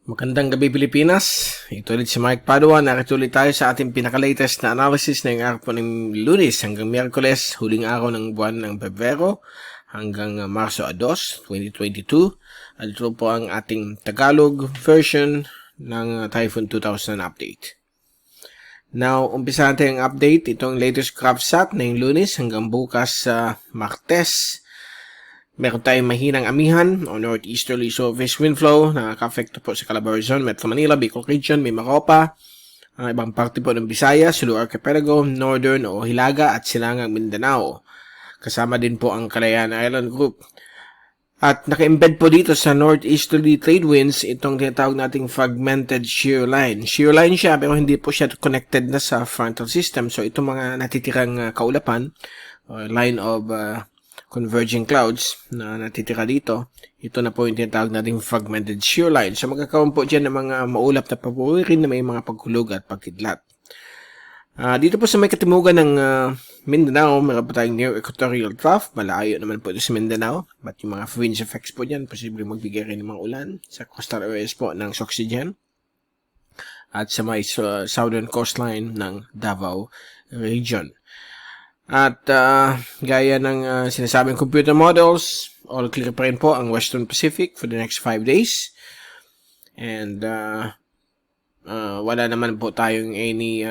Magandang gabi Pilipinas. Ito ulit si Mike Padua. Nakituloy tayo sa ating pinaka-latest na analysis ng araw po ng Lunes hanggang Miyerkules, huling araw ng buwan ng Pebrero hanggang Marso 2, 2022. At ito po ang ating Tagalog version ng Typhoon 2000 update. Now, umpisa natin ang update. Itong latest crop sat ng Lunes hanggang bukas sa Martes. Meron tayong mahinang amihan o northeasterly southwest wind flow na nakaka-affect po sa Calabarzon, Metro Manila, Bicol Region, Mimaropa, ang ibang parte po ng Visayas, Sulu Archipelago, Northern o Hilaga at Silangang Mindanao. Kasama din po ang Calayan Island Group. At naka-embed po dito sa northeasterly trade winds itong tinatawag nating fragmented shear line. Shear line siya pero hindi po siya connected na sa frontal system. So itong mga natitirang kaulapan, line of converging clouds na natitira dito, ito na po yung tinatawag nating fragmented shear line. So magkakaroon po dyan ng mga maulap na pabuwirin na may mga pagkulog at pagkidlat. Dito po sa may katimugan ng Mindanao, meron po tayong near equatorial trough. Malayo naman po ito sa Mindanao. But yung mga fringe effects po dyan, posible magbigay rin ng mga ulan sa coastal areas po ng Soxygen at sa may southern coastline ng Davao region. At gaya ng sinasabing computer models, all clear pa rin po ang Western Pacific for the next 5 days. And wala naman po tayong any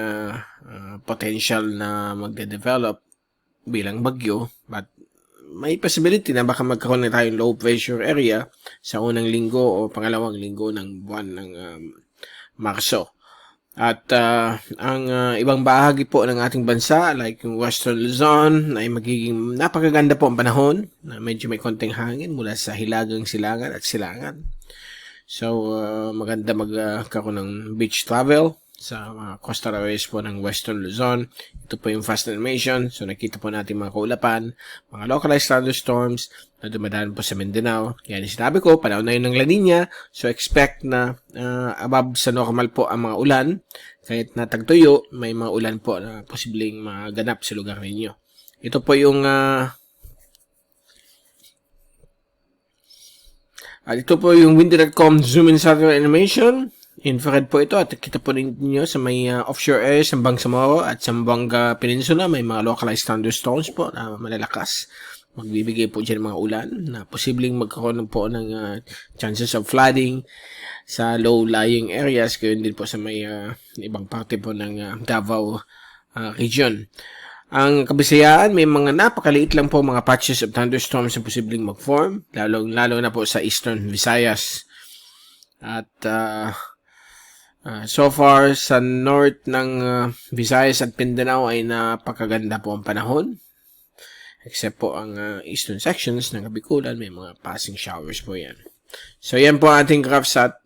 potential na magde-develop bilang bagyo. But may possibility na baka magkaroon na tayong low pressure area sa unang linggo o pangalawang linggo ng buwan ng Marso. At ang ibang bahagi po ng ating bansa, like yung Western Luzon, ay magiging napakaganda po ang panahon, na medyo may konting hangin mula sa hilagang silangan at silangan. So, maganda magkaroon ng beach travel sa mga coastal areas po ng Western Luzon. Ito po yung fast animation. So, nakita po natin mga kaulapan, mga localized thunderstorms na dumadaan po sa Mindanao. Yan yung sinabi ko, panahon na yun ng La Nina. So, expect na above sa normal po ang mga ulan. Kahit na tagtuyo, may mga ulan po na posibleng maganap sa lugar ninyo. Ito po yung ito po yung windy.com zoom in satellite animation. Infrared po ito at kita po ninyo sa may offshore areas ng Bangsamoro at Zamboanga Peninsula. May mga localized thunderstorms po na malalakas. Magbibigay po dyan mga ulan na posibleng magkaroon po ng chances of flooding sa low-lying areas. Gayon din po sa may ibang parte po ng Davao region. Ang Kabisayaan, may mga napakaliit lang po mga patches of thunderstorms na posibleng mag-form, lalo na po sa Eastern Visayas. At so far, sa north ng Visayas at Mindanao ay napakaganda po ang panahon. Except po ang eastern sections ng Kabikulan, may mga passing showers po yan. So, yan po ang ating graph sat.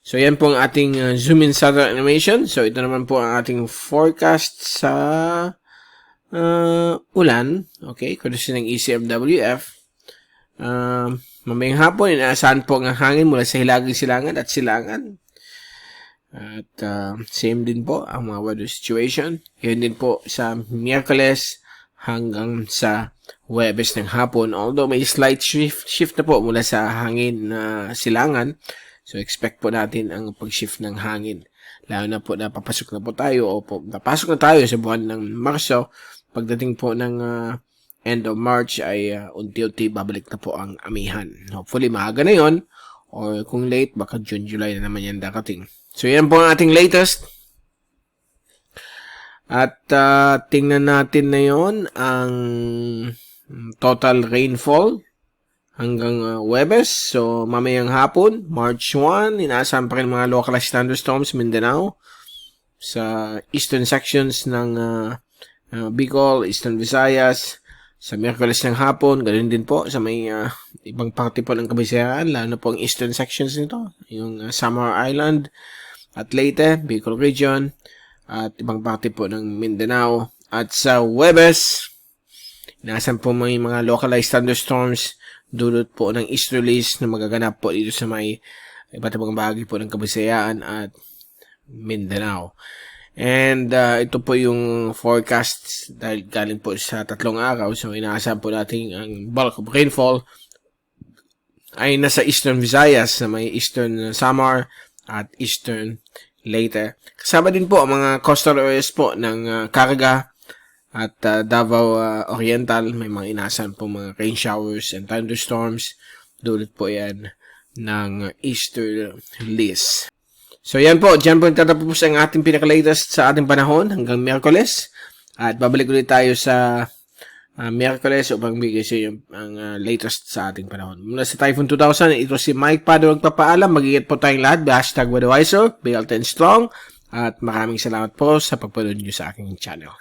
So, yan po ang ating zoom in satellite animation. So, ito naman po ang ating forecast sa ulan. Okay, kudusin ng ECMWF. Mamayang hapon, inaasahan po ang hangin mula sa hilagang silangan at silangan. At same din po ang mga weather situation. Yun din po sa Miyerkules hanggang sa Huwebes ng hapon. Although may slight shift na po mula sa hangin na silangan. So expect po natin ang pag-shift ng hangin. Lalo na po na papasok na po tayo o po napasok na tayo sa buwan ng Marso. Pagdating po ng end of March ay unti-unti babalik na po ang amihan. Hopefully maaga na yon, or kung late baka June, July na naman yan darating. So yan po ang ating latest. At tingnan natin na yon ang total rainfall hanggang Huwebes. So mamayang hapon, March 1, inaasahan pa rin mga localized thunderstorms Mindanao sa eastern sections ng Bicol, Eastern Visayas. Sa Miyerkules ng hapon, ganoon din po sa may ibang parte po ng Kabisayaan, lalo na po ang eastern sections nito, yung Samar Island at Leyte, Bicol Region, at ibang parte po ng Mindanao. At sa Huwebes, inaasahan po may mga localized thunderstorms dulot po ng easterlies na magaganap po dito sa may iba't ibang bahagi po ng Kabisayaan at Mindanao. And ito po yung forecast dahil galing po sa 3 araw. So inaasahan po natin ang bulk of rainfall ay nasa Eastern Visayas na may Eastern Samar at Eastern Leyte. Kasama din po ang mga coastal areas po ng Caraga at Davao Oriental. May mga inasan po mga rain showers and thunderstorms. Dulot po yan ng easterlies. So yan po, dyan po tatapos ang ating pinaka-latest sa ating panahon hanggang Miyerkules. At babalik ulit tayo sa Miyerkules upang bigay sa inyo ang latest sa ating panahon. Mula sa Typhoon 2000, ito si Mike Pado nagpapaalam. Mag-iingat po tayong lahat. #Weatherwiser, be healthy and strong. At maraming salamat po sa pagpanood nyo sa aking channel.